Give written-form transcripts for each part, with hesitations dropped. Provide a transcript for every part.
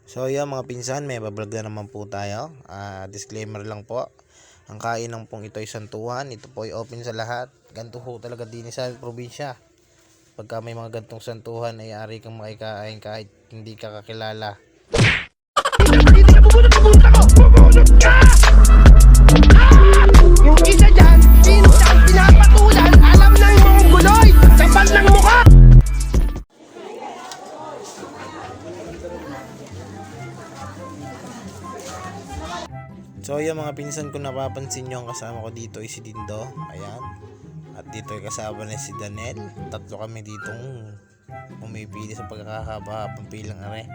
So yun mga pinsan, may bablog na naman po tayo. Disclaimer lang po. Ang kainan pong ito ay santuhan. Ito po ay open sa lahat. Ganito po talaga din sa probinsya. Pagka may mga gantong santuhan ay ari kang makikain kahit hindi ka kakilala. Yung isa dyan, pinsang pinapatulan, alam na yung mga guloy, kapal ng mukha! So yung mga pinsan, kung napapansin nyo, ang kasama ko dito ay si Dindo. Ayan. At dito ay kasama na si Danel. Tatlo kami ditong pumipili sa pagkakahaba-habang pilang are.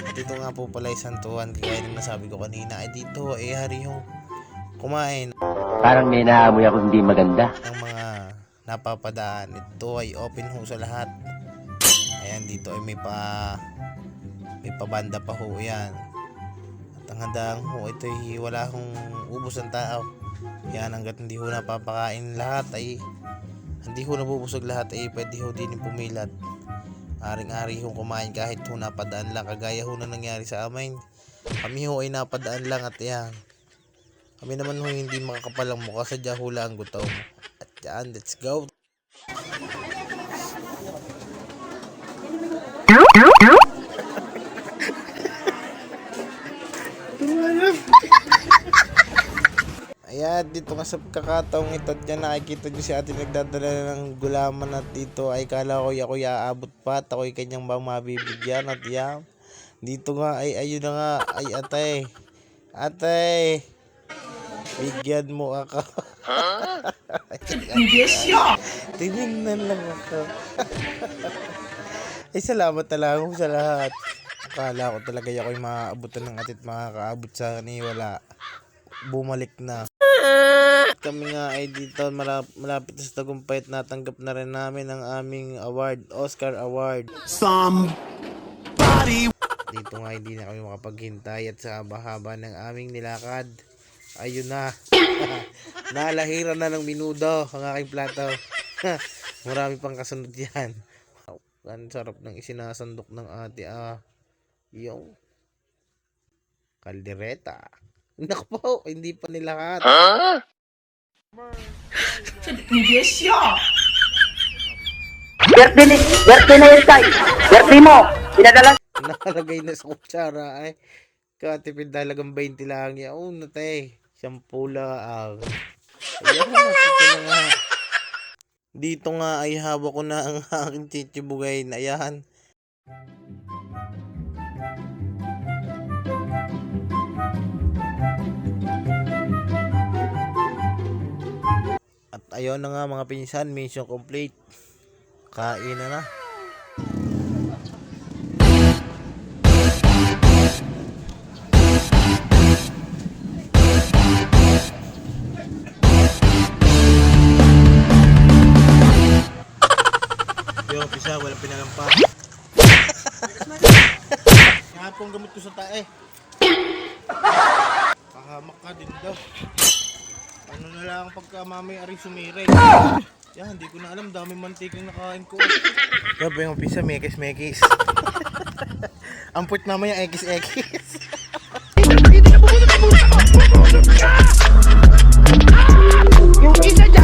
At ito nga po pala ay santuhan, kaya nang nasabi ko kanina ay dito ay hari yung kumain Parang may naamoy ako hindi maganda. ng mga napapadaan. Ito ay open ho sa lahat. Ayan, dito ay may pabanda pa ho yan. At ang handang ho, ito ay wala hong ubos ng tao. Yan, hanggat hindi ho napapakain lahat ay hindi ho nabubusog lahat ay pwede ho din pumilat. Aring-ari ho kumain kahit ho napadaan lang, kagaya ho na nangyari sa amin. Kami ho ay napadaan lang at yan. Kami naman ho hindi makakapalang mukha, sadya hula ang gutom. At yan, let's go. Ayan, dito nga sa pagkakataong ito, dyan nakikita nyo si ate nagdadala ng gulaman at dito ay kala ko ako aabot pa at ako'y kanyang bang mabibigyan at yan. Dito nga ay ayun na nga, ay ate, bigyan mo ako. Tinignan lang ako. Ay salamat na lang sa lahat. Akala ko talaga ako'y maaabutan ng atit, makakaabot sa wala. Bumalik na. Kami nga ay dito malapit sa tagumpay at natanggap na rin namin ang aming award, Oscar Award. Dito nga hindi na kami makapaghintay at sa haba-haba ng aming nilakad, ayun na. Nalahiran na ng minudo ang aking plato. Marami pang kasunod yan. Ang sarap ng isinasandok ng ate, yung kaldereta. Naku po, hindi pa nilakat. Birthday na yun, Tay. Birthday mo. Pinadala. Nakalagay na sa kutsara ay katipid talagang 20 lang yan. Oo na tay, 10 lang. Ayan, ito na nga. Dito nga ay hawak ko na ang aking chichibugay na yan. At ayun na nga mga pinsan, mission complete. Kain na na. Yung pisa, walang pinalampa. Nga pong gamit ko sa tae. Kahamak ka din daw. Ano na lang pagka mamay aring sumire. Yan, hindi ko na alam. Dami mantikang nakain ko. Grabe yung pisa, mekis. Ang put mamaya, ekis. Yung isa dyan,